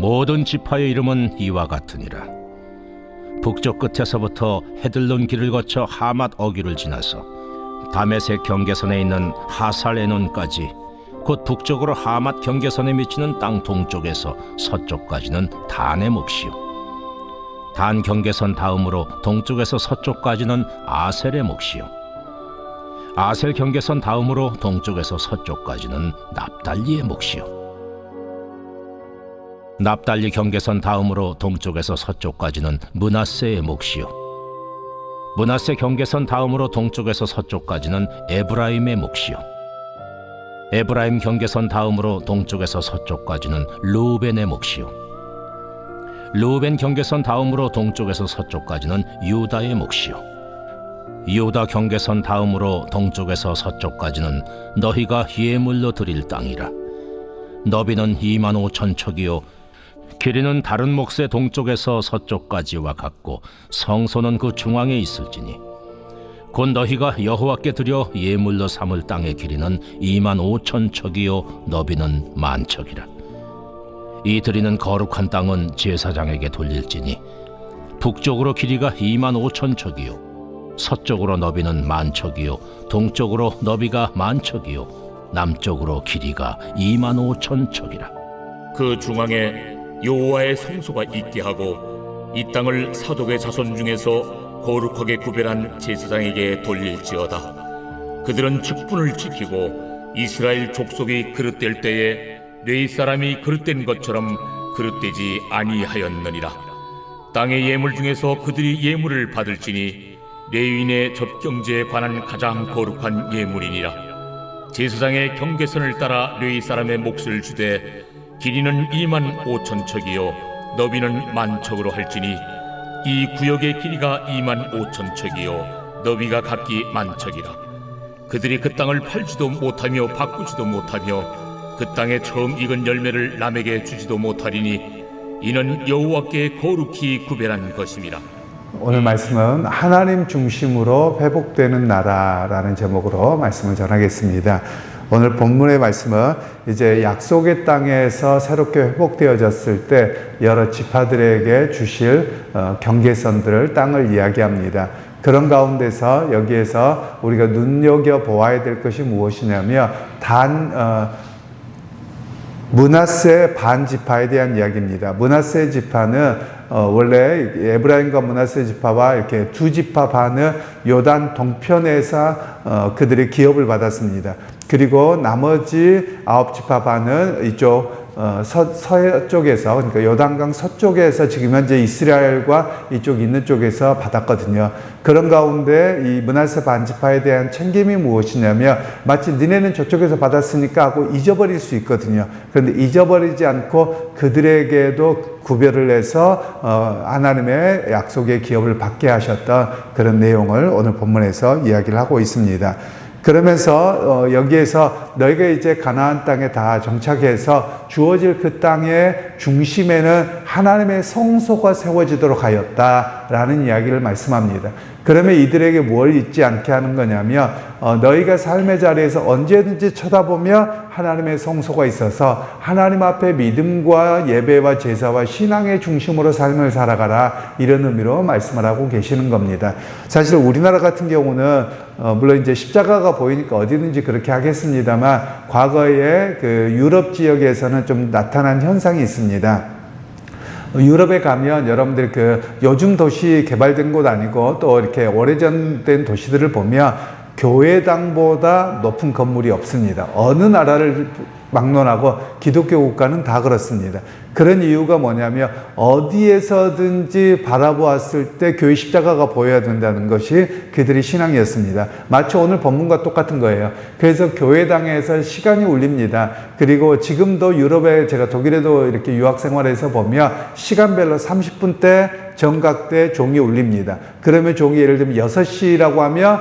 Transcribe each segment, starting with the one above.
모든 지파의 이름은 이와 같으니라. 북쪽 끝에서부터 헤들론 길을 거쳐 하맛 어귀를 지나서 다메섹 경계선에 있는 하살에논까지, 곧 북쪽으로 하맛 경계선에 미치는 땅 동쪽에서 서쪽까지는 단의 몫이요, 단 경계선 다음으로 동쪽에서 서쪽까지는 아셀의 몫이요, 아셀 경계선 다음으로 동쪽에서 서쪽까지는 납달리의 몫이요, 납달리 경계선 다음으로 동쪽에서 서쪽까지는 므낫세의 몫이요, 므낫세 경계선 다음으로 동쪽에서 서쪽까지는 에브라임의 몫이요, 에브라임 경계선 다음으로 동쪽에서 서쪽까지는 르우벤의 몫이요, 르우벤 경계선 다음으로 동쪽에서 서쪽까지는 유다의 몫이요, 유다 경계선 다음으로 동쪽에서 서쪽까지는 너희가 예물로 드릴 땅이라. 너비는 25,000척이요 길이는 다른 몫의 동쪽에서 서쪽까지와 같고 성소는 그 중앙에 있을지니, 곧 너희가 여호와께 드려 예물로 삼을 땅의 길이는 25,000척이요 너비는 10,000척이라. 이 드리는 거룩한 땅은 제사장에게 돌릴지니, 북쪽으로 길이가 25,000척이요 서쪽으로 너비는 10,000척이요 동쪽으로 너비가 10,000척이요 남쪽으로 길이가 25,000척이라. 그 중앙에 여호와의 성소가 있게 하고 이 땅을 사독의 자손 중에서 거룩하게 구별한 제사장에게 돌릴지어다. 그들은 직분을 지키고 이스라엘 족속이 그릇될 때에 뇌 사람이 그릇된 것처럼 그릇되지 아니하였느니라. 땅의 예물 중에서 그들이 예물을 받을지니 레위인의 젖경제에 관한 가장 거룩한 예물이니라. 제사장의 경계선을 따라 레위 사람의 몫을 주되 길이는 25,000척이요 너비는 10,000척으로 할지니, 이 구역의 길이가 25,000척이요 너비가 각기 10,000척이라. 그들이 그 땅을 팔지도 못하며 바꾸지도 못하며 그 땅에 처음 익은 열매를 남에게 주지도 못하리니, 이는 여호와께 거룩히 구별한 것임이라. 오늘 말씀은 하나님 중심으로 회복되는 나라라는 제목으로 말씀을 전하겠습니다. 오늘 본문의 말씀은 이제 약속의 땅에서 새롭게 회복되어졌을 때 여러 지파들에게 주실 경계선들을, 땅을 이야기합니다. 그런 가운데서 여기에서 우리가 눈여겨보아야 될 것이 무엇이냐면 므낫세 반지파에 대한 이야기입니다. 므낫세 지파는 원래 에브라임과 므낫세 지파와 이렇게 두 지파 반은 요단 동편에서 그들의 기업을 받았습니다. 그리고 나머지 9지파 반은 이쪽 서쪽에서, 그러니까 요단강 서쪽에서 지금 현재 이스라엘과 이쪽 있는 쪽에서 받았거든요. 그런 가운데 이 므낫세 반지파에 대한 챙김이 무엇이냐면, 마치 너네는 저쪽에서 받았으니까 하고 잊어버릴 수 있거든요. 그런데 잊어버리지 않고 그들에게도 구별을 해서 하나님의 약속의 기업을 받게 하셨던 그런 내용을 오늘 본문에서 이야기를 하고 있습니다. 그러면서 여기에서 너희가 이제 가나안 땅에 다 정착해서 주어질 그 땅의 중심에는 하나님의 성소가 세워지도록 하였다라는 이야기를 말씀합니다. 그러면 이들에게 뭘 잊지 않게 하는 거냐면, 너희가 삶의 자리에서 언제든지 쳐다보면 하나님의 성소가 있어서 하나님 앞에 믿음과 예배와 제사와 신앙의 중심으로 삶을 살아가라, 이런 의미로 말씀을 하고 계시는 겁니다. 사실 우리나라 같은 경우는 물론 이제 십자가가 보이니까 어디든지 그렇게 하겠습니다만, 과거에 그 유럽 지역에서는 좀 나타난 현상이 있습니다. 유럽에 가면 여러분들 그 요즘 도시 개발된 곳 아니고 또 이렇게 오래전 된 도시들을 보면 교회당보다 높은 건물이 없습니다. 어느 나라를 막론하고 기독교 국가는 다 그렇습니다. 그런 이유가 뭐냐면, 어디에서든지 바라보았을 때 교회 십자가가 보여야 된다는 것이 그들의 신앙이었습니다. 마치 오늘 본문과 똑같은 거예요. 그래서 교회당에서 시간이 울립니다. 그리고 지금도 유럽에, 제가 독일에도 이렇게 유학 생활해서 보면 시간별로 30분 때 정각때 종이 울립니다. 그러면 종이 예를 들면 6시라고 하면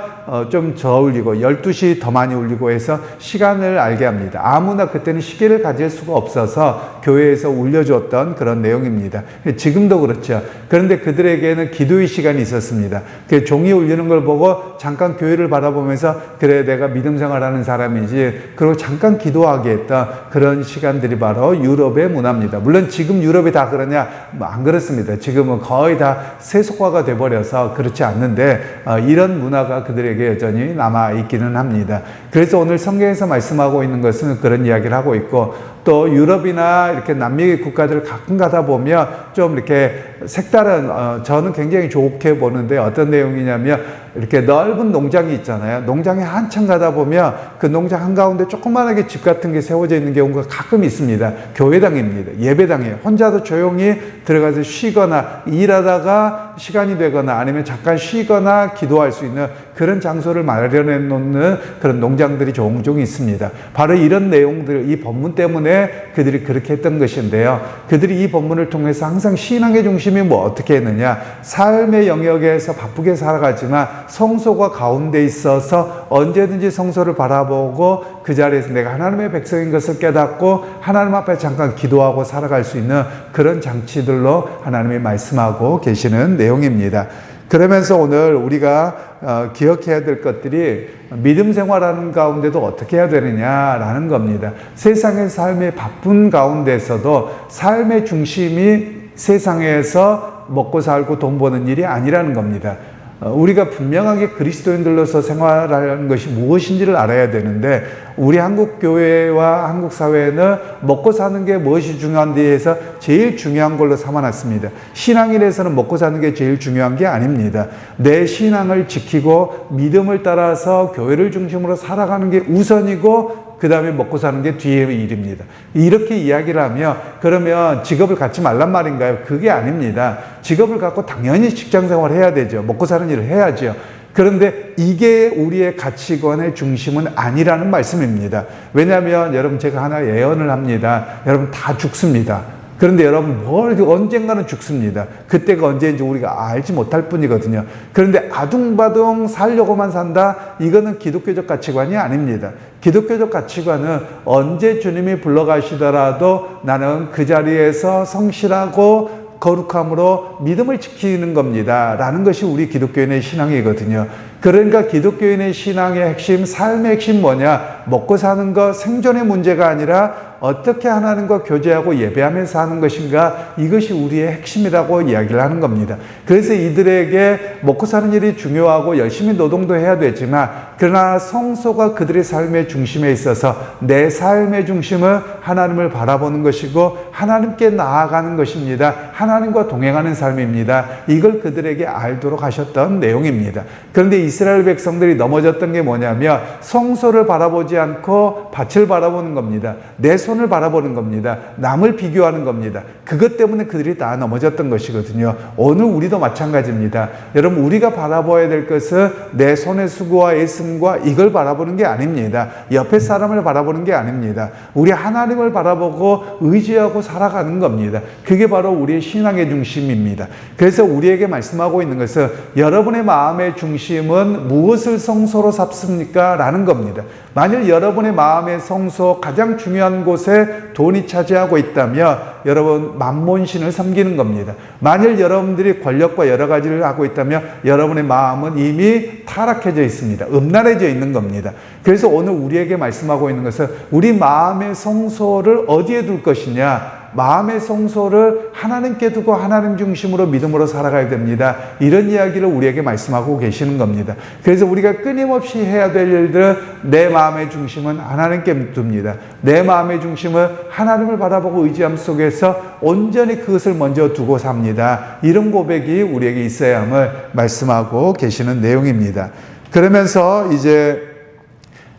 좀 더 울리고 12시 더 많이 울리고 해서 시간을 알게 합니다. 아무나 그때는 시계를 가질 수가 없어서 교회에서 울려주었던 그런 내용입니다. 지금도 그렇죠. 그런데 그들에게는 기도의 시간이 있었습니다. 그 종이 울리는 걸 보고 잠깐 교회를 바라보면서 그래 내가 믿음 생활하는 사람이지, 그리고 잠깐 기도하게 했던 그런 시간들이 바로 유럽의 문화입니다. 물론 지금 유럽이 다 그러냐? 안 그렇습니다. 지금은 거의 다 세속화가 돼버려서 그렇지 않는데 이런 문화가 그들에게 여전히 남아있기는 합니다. 그래서 오늘 성경에서 말씀하고 있는 것은 그런 이야기를 하고 있고, 또 유럽이나 이렇게 남미 국가들을 가끔 가다 보면 좀 이렇게 색다른, 저는 굉장히 좋게 보는데 어떤 내용이냐면 이렇게 넓은 농장이 있잖아요. 농장에 한참 가다 보면 그 농장 한가운데 조그만하게 집 같은 게 세워져 있는 경우가 가끔 있습니다. 교회당입니다. 예배당이에요. 혼자도 조용히 들어가서 쉬거나 일하다가 시간이 되거나 아니면 잠깐 쉬거나 기도할 수 있는 그런 장소를 마련해 놓는 그런 농장들이 종종 있습니다. 바로 이런 내용들, 이 본문 때문에 그들이 그렇게 했던 것인데요. 그들이 이 본문을 통해서 항상 신앙의 중심이 어떻게 했느냐, 삶의 영역에서 바쁘게 살아가지만 성소가 가운데 있어서 언제든지 성소를 바라보고 그 자리에서 내가 하나님의 백성인 것을 깨닫고 하나님 앞에 잠깐 기도하고 살아갈 수 있는 그런 장치들로 하나님이 말씀하고 계시는 내용입니다. 그러면서 오늘 우리가 기억해야 될 것들이 믿음 생활하는 가운데도 어떻게 해야 되느냐라는 겁니다. 세상의 삶의 바쁜 가운데서도 삶의 중심이 세상에서 먹고 살고 돈 버는 일이 아니라는 겁니다. 우리가 분명하게 그리스도인들로서 생활하는 것이 무엇인지를 알아야 되는데, 우리 한국 교회와 한국 사회는 먹고 사는 게 무엇이 중요한데 해서 제일 중요한 걸로 삼아놨습니다. 신앙인에서는 먹고 사는 게 제일 중요한 게 아닙니다. 내 신앙을 지키고 믿음을 따라서 교회를 중심으로 살아가는 게 우선이고, 그 다음에 먹고 사는 게 뒤의 일입니다. 이렇게 이야기를 하면 그러면 직업을 갖지 말란 말인가요? 그게 아닙니다. 직업을 갖고 당연히 직장 생활을 해야 되죠. 먹고 사는 일을 해야죠. 그런데 이게 우리의 가치관의 중심은 아니라는 말씀입니다. 왜냐하면 여러분, 제가 하나 예언을 합니다. 여러분 다 죽습니다. 그런데 여러분 언젠가는 죽습니다. 그때가 언제인지 우리가 알지 못할 뿐이거든요. 그런데 아둥바둥 살려고만 산다? 이거는 기독교적 가치관이 아닙니다. 기독교적 가치관은 언제 주님이 불러가시더라도 나는 그 자리에서 성실하고 거룩함으로 믿음을 지키는 겁니다 라는 것이 우리 기독교인의 신앙이거든요. 그러니까 기독교인의 신앙의 핵심, 삶의 핵심 뭐냐? 먹고 사는 것, 생존의 문제가 아니라 어떻게 하나님과 교제하고 예배하면서 하는 것인가, 이것이 우리의 핵심이라고 이야기를 하는 겁니다. 그래서 이들에게 먹고 사는 일이 중요하고 열심히 노동도 해야 되지만, 그러나 성소가 그들의 삶의 중심에 있어서 내 삶의 중심은 하나님을 바라보는 것이고 하나님께 나아가는 것입니다. 하나님과 동행하는 삶입니다. 이걸 그들에게 알도록 하셨던 내용입니다. 그런데 이스라엘 백성들이 넘어졌던 게 뭐냐면 성소를 바라보지 않고 밭을 바라보는 겁니다. 내 손을 바라보는 겁니다. 남을 비교하는 겁니다. 그것 때문에 그들이 다 넘어졌던 것이거든요. 오늘 우리도 마찬가지입니다. 여러분, 우리가 바라봐야 될 것은 내 손의 수고와 애씀과 이걸 바라보는 게 아닙니다. 옆에 사람을 바라보는 게 아닙니다. 우리 하나님을 바라보고 의지하고 살아가는 겁니다. 그게 바로 우리의 신앙의 중심입니다. 그래서 우리에게 말씀하고 있는 것은 여러분의 마음의 중심은 무엇을 성소로 삼습니까? 라는 겁니다. 만일 여러분의 마음의 성소, 가장 중요한 곳에 돈이 차지하고 있다면 여러분 만몬신을 섬기는 겁니다. 만일 여러분들이 권력과 여러 가지를 하고 있다면 여러분의 마음은 이미 타락해져 있습니다. 음란해져 있는 겁니다. 그래서 오늘 우리에게 말씀하고 있는 것은 우리 마음의 성소를 어디에 둘 것이냐, 마음의 성소를 하나님께 두고 하나님 중심으로 믿음으로 살아가야 됩니다. 이런 이야기를 우리에게 말씀하고 계시는 겁니다. 그래서 우리가 끊임없이 해야 될 일들은 내 마음의 중심은 하나님께 둡니다. 내 마음의 중심은 하나님을 바라보고 의지함 속에서 온전히 그것을 먼저 두고 삽니다. 이런 고백이 우리에게 있어야 함을 말씀하고 계시는 내용입니다. 그러면서 이제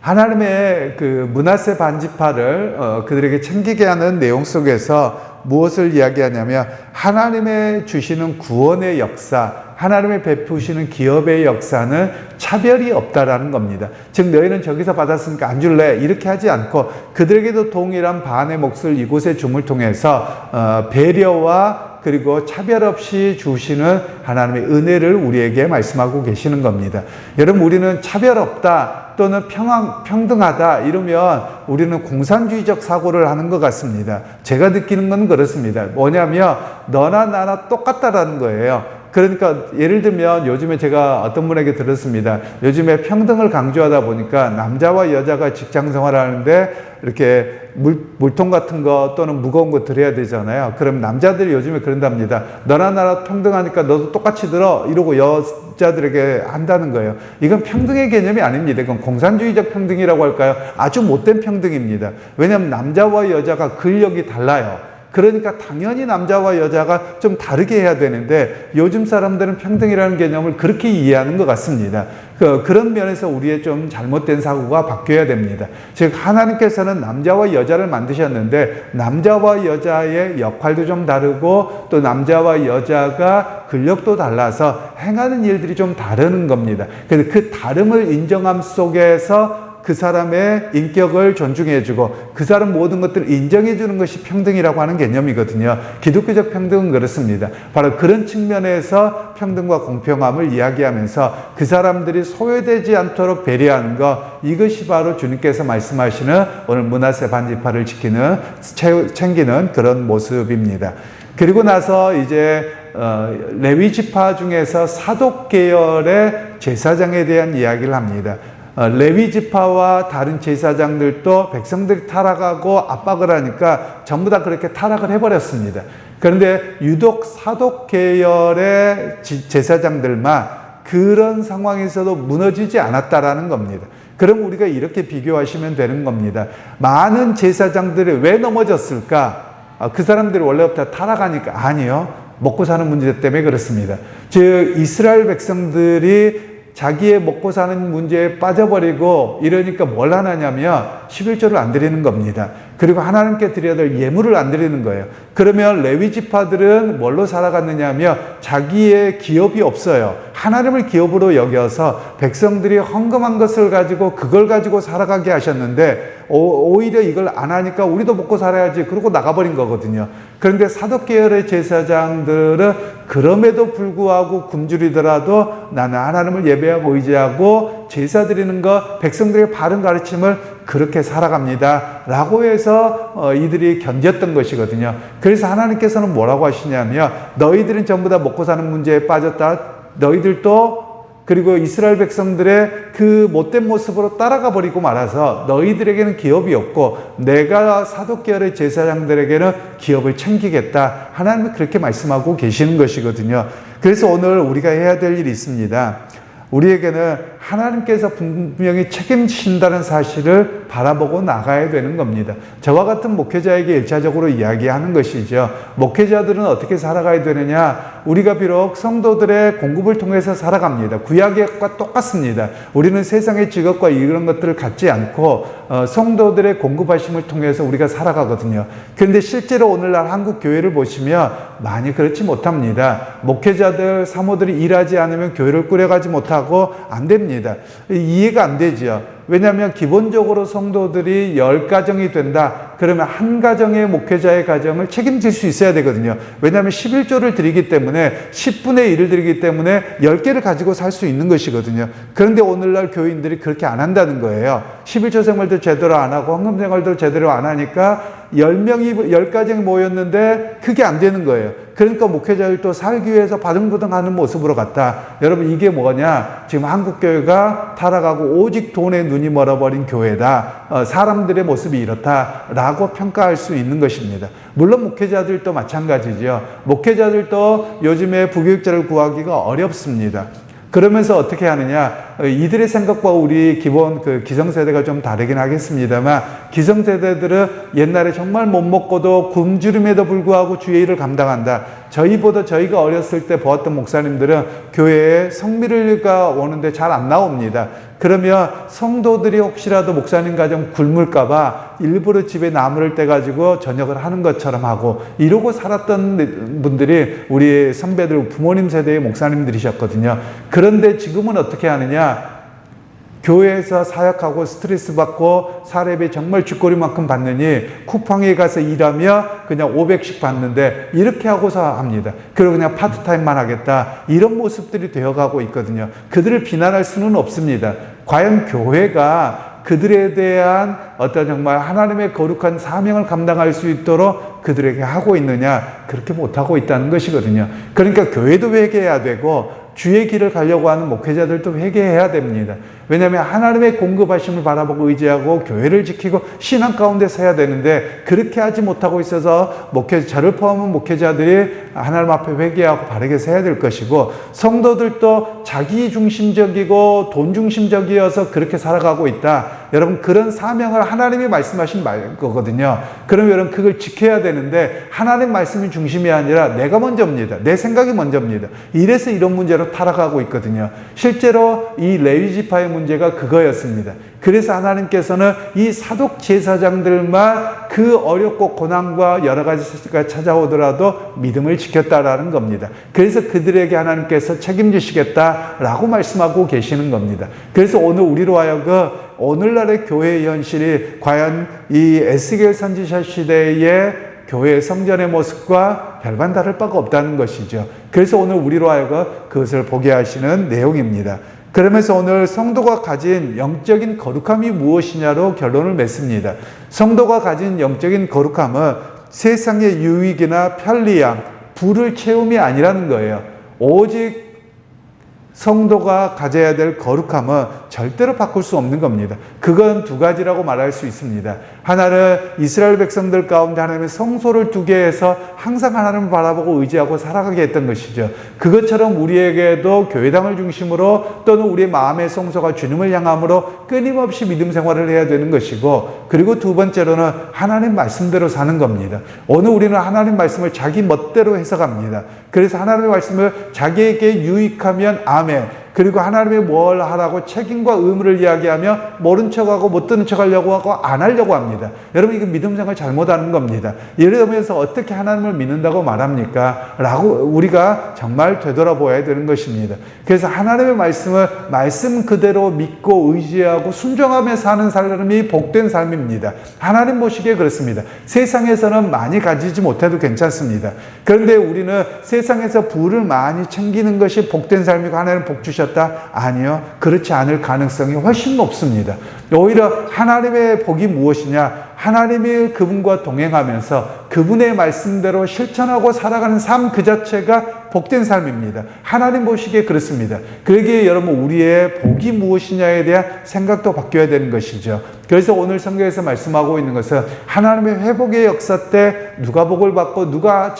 하나님의 그 므낫세 반지파를 그들에게 챙기게 하는 내용 속에서 무엇을 이야기하냐면 하나님의 주시는 구원의 역사, 하나님의 베푸시는 기업의 역사는 차별이 없다라는 겁니다. 즉 너희는 저기서 받았으니까 안 줄래? 이렇게 하지 않고 그들에게도 동일한 반의 몫을 이곳의 줌을 통해서 배려와 그리고 차별 없이 주시는 하나님의 은혜를 우리에게 말씀하고 계시는 겁니다. 여러분, 우리는 차별 없다 또는 평등하다 이러면 우리는 공산주의적 사고를 하는 것 같습니다. 제가 느끼는 건 그렇습니다. 뭐냐면 너나 나나 똑같다라는 거예요. 그러니까 예를 들면 요즘에 제가 어떤 분에게 들었습니다. 요즘에 평등을 강조하다 보니까 남자와 여자가 직장 생활을 하는데 이렇게 물통 같은 거 또는 무거운 거 들어야 되잖아요. 그럼 남자들이 요즘에 그런답니다. 너나 나나 평등하니까 너도 똑같이 들어 이러고 여자들에게 한다는 거예요. 이건 평등의 개념이 아닙니다. 이건 공산주의적 평등이라고 할까요? 아주 못된 평등입니다. 왜냐하면 남자와 여자가 근력이 달라요. 그러니까 당연히 남자와 여자가 좀 다르게 해야 되는데 요즘 사람들은 평등이라는 개념을 그렇게 이해하는 것 같습니다. 그런 면에서 우리의 좀 잘못된 사고가 바뀌어야 됩니다. 즉 하나님께서는 남자와 여자를 만드셨는데 남자와 여자의 역할도 좀 다르고 또 남자와 여자가 근력도 달라서 행하는 일들이 좀 다르는 겁니다. 그래서 그 다름을 인정함 속에서 그 사람의 인격을 존중해주고 그 사람 모든 것들을 인정해주는 것이 평등이라고 하는 개념이거든요. 기독교적 평등은 그렇습니다. 바로 그런 측면에서 평등과 공평함을 이야기하면서 그 사람들이 소외되지 않도록 배려하는 것, 이것이 바로 주님께서 말씀하시는 오늘 므낫세 반지파를 챙기는 그런 모습입니다. 그리고 나서 이제 레위 지파 중에서 사독 계열의 제사장에 대한 이야기를 합니다. 레위 지파와 다른 제사장들도 백성들이 타락하고 압박을 하니까 전부 다 그렇게 타락을 해버렸습니다. 그런데 유독 사독 계열의 제사장들만 그런 상황에서도 무너지지 않았다라는 겁니다. 그럼 우리가 이렇게 비교하시면 되는 겁니다. 많은 제사장들이 왜 넘어졌을까? 그 사람들이 원래부터 타락하니까? 아니요. 먹고 사는 문제 때문에 그렇습니다. 즉 이스라엘 백성들이 자기의 먹고 사는 문제에 빠져버리고 이러니까 뭘 하냐면 11조를 안 드리는 겁니다. 그리고 하나님께 드려야 될 예물을 안 드리는 거예요. 그러면 레위 지파들은 뭘로 살아갔느냐 하면 자기의 기업이 없어요. 하나님을 기업으로 여겨서 백성들이 헌금한 것을 가지고 그걸 가지고 살아가게 하셨는데 오히려 이걸 안 하니까 우리도 먹고 살아야지 그러고 나가버린 거거든요. 그런데 사독 계열의 제사장들은 그럼에도 불구하고 굶주리더라도 나는 하나님을 예배하고 의지하고 제사 드리는 것, 백성들의 바른 가르침을 그렇게 살아갑니다 라고 해서 이들이 견뎠던 것이거든요. 그래서 하나님께서는 뭐라고 하시냐면 너희들은 전부 다 먹고 사는 문제에 빠졌다. 너희들도 그리고 이스라엘 백성들의 그 못된 모습으로 따라가 버리고 말아서 너희들에게는 기업이 없고 내가 사독 계열의 제사장들에게는 기업을 챙기겠다. 하나님은 그렇게 말씀하고 계시는 것이거든요. 그래서 오늘 우리가 해야 될 일이 있습니다. 우리에게는 하나님께서 분명히 책임지신다는 사실을 바라보고 나가야 되는 겁니다. 저와 같은 목회자에게 1차적으로 이야기하는 것이죠. 목회자들은 어떻게 살아가야 되느냐? 우리가 비록 성도들의 공급을 통해서 살아갑니다. 구약과 똑같습니다. 우리는 세상의 직업과 이런 것들을 갖지 않고 성도들의 공급하심을 통해서 우리가 살아가거든요. 그런데 실제로 오늘날 한국 교회를 보시면 많이 그렇지 못합니다. 목회자들, 사모들이 일하지 않으면 교회를 꾸려가지 못하고 안 됩니다. 이해가 안 되죠. 왜냐하면 기본적으로 성도들이 10가정이 된다. 그러면 한 가정의 목회자의 가정을 책임질 수 있어야 되거든요. 왜냐하면 11조를 드리기 때문에 10분의 1을 드리기 때문에 10개를 가지고 살 수 있는 것이거든요. 그런데 오늘날 교인들이 그렇게 안 한다는 거예요. 11조 생활도 제대로 안 하고 헌금 생활도 제대로 안 하니까 10가정이 모였는데 그게 안 되는 거예요. 그러니까 목회자들도 살기 위해서 바등바등 하는 모습으로 갔다. 여러분 이게 뭐냐? 지금 한국교회가 타락하고 오직 돈에 눈이 멀어버린 교회다. 사람들의 모습이 이렇다라고 평가할 수 있는 것입니다. 물론 목회자들도 마찬가지죠. 목회자들도 요즘에 부교육자를 구하기가 어렵습니다. 그러면서 어떻게 하느냐? 이들의 생각과 우리 기본 기성세대가 좀 다르긴 하겠습니다만 기성세대들은 옛날에 정말 못 먹고도 굶주림에도 불구하고 주의 일을 감당한다. 저희가 어렸을 때 보았던 목사님들은 교회에 성밀가 오는데 잘 안 나옵니다. 그러면 성도들이 혹시라도 목사님 가정 굶을까봐 일부러 집에 나무를 떼가지고 저녁을 하는 것처럼 하고 이러고 살았던 분들이 우리 선배들 부모님 세대의 목사님들이셨거든요. 그런데 지금은 어떻게 하느냐? 교회에서 사역하고 스트레스 받고 사례비 정말 쥐꼬리만큼 받느니 쿠팡에 가서 일하며 그냥 500씩 받는데 이렇게 하고서 합니다. 그리고 그냥 파트타임만 하겠다. 이런 모습들이 되어가고 있거든요. 그들을 비난할 수는 없습니다. 과연 교회가 그들에 대한 어떤 정말 하나님의 거룩한 사명을 감당할 수 있도록 그들에게 하고 있느냐? 그렇게 못하고 있다는 것이거든요. 그러니까 교회도 회개해야 되고 주의 길을 가려고 하는 목회자들도 회개해야 됩니다. 왜냐하면 하나님의 공급하심을 바라보고 의지하고 교회를 지키고 신앙 가운데 서야 되는데 그렇게 하지 못하고 있어서 저를 포함한 목회자들이 하나님 앞에 회개하고 바르게 서야 될 것이고 성도들도 자기 중심적이고 돈 중심적이어서 그렇게 살아가고 있다. 여러분 그런 사명을 하나님이 말씀하신 거거든요. 그럼 여러분 그걸 지켜야 되는데 하나님 말씀이 중심이 아니라 내가 먼저입니다. 내 생각이 먼저입니다. 이래서 이런 문제로 타락하고 있거든요. 실제로 이 레위 지파의 문제가 그거였습니다. 그래서 하나님께서는 이 사독 제사장들만 그 어렵고 고난과 여러 가지가 찾아오더라도 믿음을 지켰다라는 겁니다. 그래서 그들에게 하나님께서 책임지시겠다라고 말씀하고 계시는 겁니다. 그래서 오늘 우리로 하여금 오늘날의 교회의 현실이 과연 이 에스겔 선지자 시대의 교회의 성전의 모습과 별반 다를 바가 없다는 것이죠. 그래서 오늘 우리로 하여금 그것을 보게 하시는 내용입니다. 그러면서 오늘 성도가 가진 영적인 거룩함이 무엇이냐로 결론을 맺습니다. 성도가 가진 영적인 거룩함은 세상의 유익이나 편리함, 부를 채움이 아니라는 거예요. 오직 성도가 가져야 될 거룩함은 절대로 바꿀 수 없는 겁니다. 그건 두 가지라고 말할 수 있습니다. 하나는 이스라엘 백성들 가운데 하나님의 성소를 두게 해서 항상 하나님을 바라보고 의지하고 살아가게 했던 것이죠. 그것처럼 우리에게도 교회당을 중심으로 또는 우리의 마음의 성소가 주님을 향함으로 끊임없이 믿음 생활을 해야 되는 것이고, 그리고 두 번째로는 하나님 말씀대로 사는 겁니다. 오늘 우리는 하나님 말씀을 자기 멋대로 해석합니다. 그래서 하나님의 말씀을 자기에게 유익하면 아멘. 그리고 하나님이 뭘 하라고 책임과 의무를 이야기하며 모른 척하고 못 듣는 척하려고 하고 안 하려고 합니다. 여러분 이거 믿음 생활 잘못하는 겁니다. 이러면서 어떻게 하나님을 믿는다고 말합니까? 라고 우리가 정말 되돌아보아야 되는 것입니다. 그래서 하나님의 말씀을 말씀 그대로 믿고 의지하고 순종하며 사는 사람이 복된 삶입니다. 하나님 보시기에 그렇습니다. 세상에서는 많이 가지지 못해도 괜찮습니다. 그런데 우리는 세상에서 부를 많이 챙기는 것이 복된 삶이고 하나님 복 주셨다? 아니요. 그렇지 않을 가능성이 훨씬 높습니다. 오히려 하나님의 복이 무엇이냐? 하나님이 그분과 동행하면서 그분의 말씀대로 실천하고 살아가는 삶 그 자체가 복된 삶입니다. 하나님 보시기에 그렇습니다. 그러기에 여러분 우리의 복이 무엇이냐에 대한 생각도 바뀌어야 되는 것이죠. 그래서 오늘 성경에서 말씀하고 있는 것은 하나님의 회복의 역사 때 누가 복을 받고 누가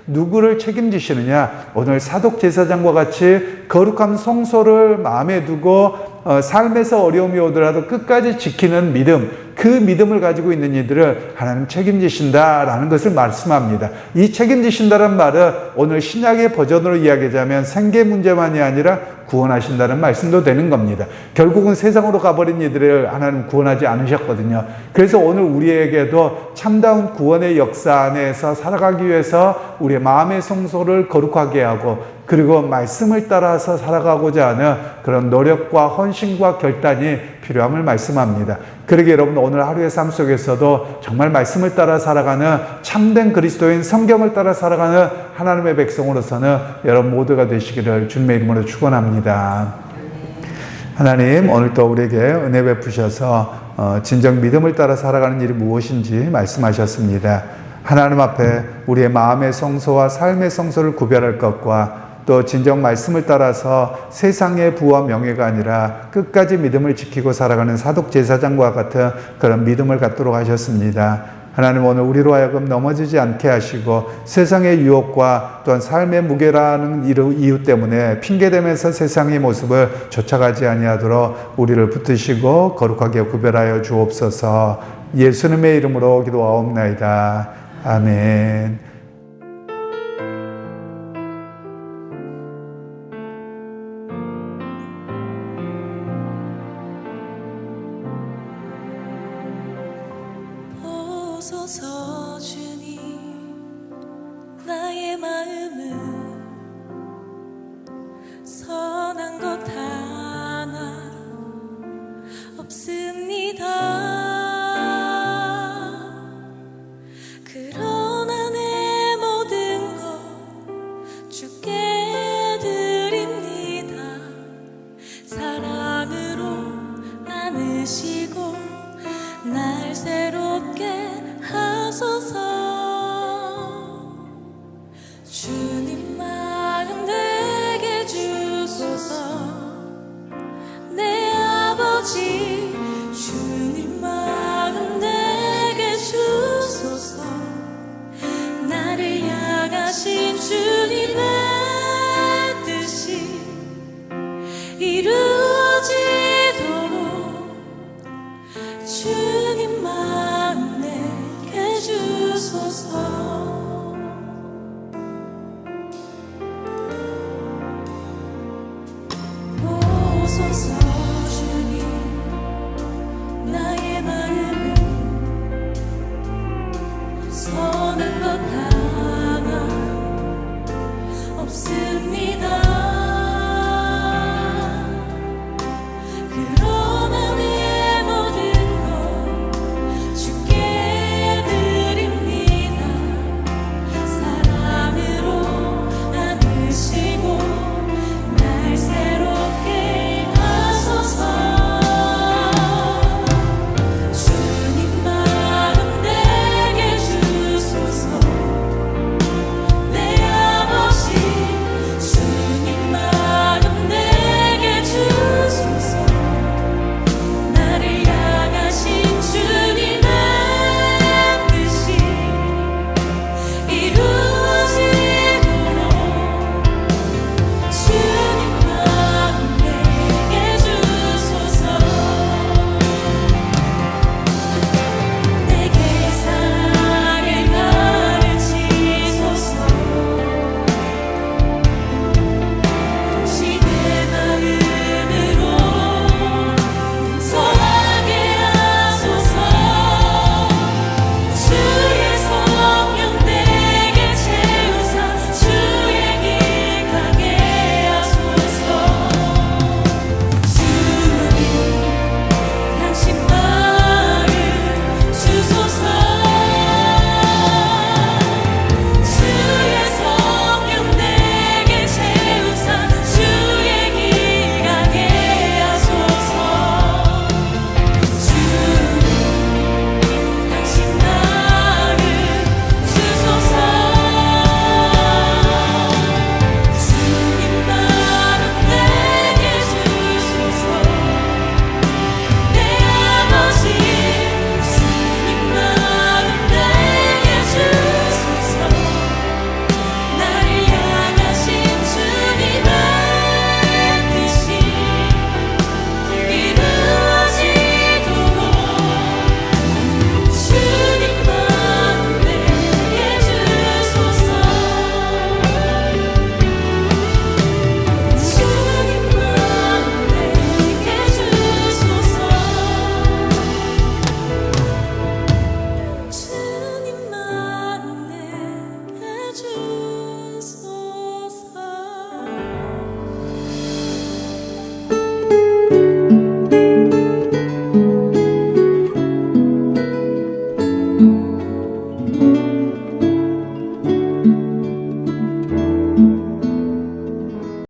누구를 책임지시느냐? 오늘 사독 제사장과 같이 거룩한 성소를 마음에 두고 삶에서 어려움이 오더라도 끝까지 지키는 믿음, 그 믿음을 가지고 있는 이들을 하나님 책임지신다라는 것을 말씀합니다. 이 책임지신다는 말은 오늘 신약의 버전으로 이야기하자면 생계 문제만이 아니라 구원하신다는 말씀도 되는 겁니다. 결국은 세상으로 가버린 이들을 하나님 구원하지 않으셨거든요. 그래서 오늘 우리에게도 참다운 구원의 역사 안에서 살아가기 위해서 우리의 마음의 성소를 거룩하게 하고 그리고 말씀을 따라서 살아가고자 하는 그런 노력과 헌신과 결단이 필요함을 말씀합니다. 그러기에 여러분 오늘 하루의 삶 속에서도 정말 말씀을 따라 살아가는 참된 그리스도인, 성경을 따라 살아가는 하나님의 백성으로서는 여러분 모두가 되시기를 주님의 이름으로 축원합니다. 하나님 오늘 또 우리에게 은혜 베푸셔서 진정 믿음을 따라 살아가는 일이 무엇인지 말씀하셨습니다. 하나님 앞에 우리의 마음의 성소와 삶의 성소를 구별할 것과 또 진정 말씀을 따라서 세상의 부와 명예가 아니라 끝까지 믿음을 지키고 살아가는 사독 제사장과 같은 그런 믿음을 갖도록 하셨습니다. 하나님 오늘 우리로 하여금 넘어지지 않게 하시고 세상의 유혹과 또한 삶의 무게라는 이유 때문에 핑계대면서 세상의 모습을 쫓아가지 아니하도록 우리를 붙드시고 거룩하게 구별하여 주옵소서. 예수님의 이름으로 기도하옵나이다. 아멘. 보소서 주님 나의 마음은 선한 것 없습니다. 그러나 내 모든 것 주께 드립니다. 사랑으로 안으시고 날 새롭게 하소서. 주님 마음 내게 주소서. 내 아버지 주님 마음 내게 주소서. 나를 향하신 주님의 뜻이 이루어지도록 주님 마음 내게 주소서. 보소서 주님 나의 마음을 선한 것 하나 없습니다. 그러나 내 모든 것 주께 드립니다. 사랑으로 안으시고 날 새롭게 하소서. 주님 마음 내게 주소서. 내 아버지 주님 마음 내게 주소서. 나를 향하신 주님의 뜻이 이루어지도록 주님 마음 내게 주소서. 내게 사랑을 가르치소서. 시대 마음으로 용서하게 하소서. 주의 성령 내게 채우사 주의 길 가게 하소서. 주님 당신 마음 주소서. 주의 성령 내게 채우사 주의 길 가게 하소서. 주님 당신 마음 주소서. 주님 마음 내게 주소서. 내 아버지 주님 마음 내게 주소서. 나를 향하신 주님의 뜻이 이루어지도록 주님 마음 내게 주소서. 주님 마음 내게 주소서. 주님 마음 내게 주소서.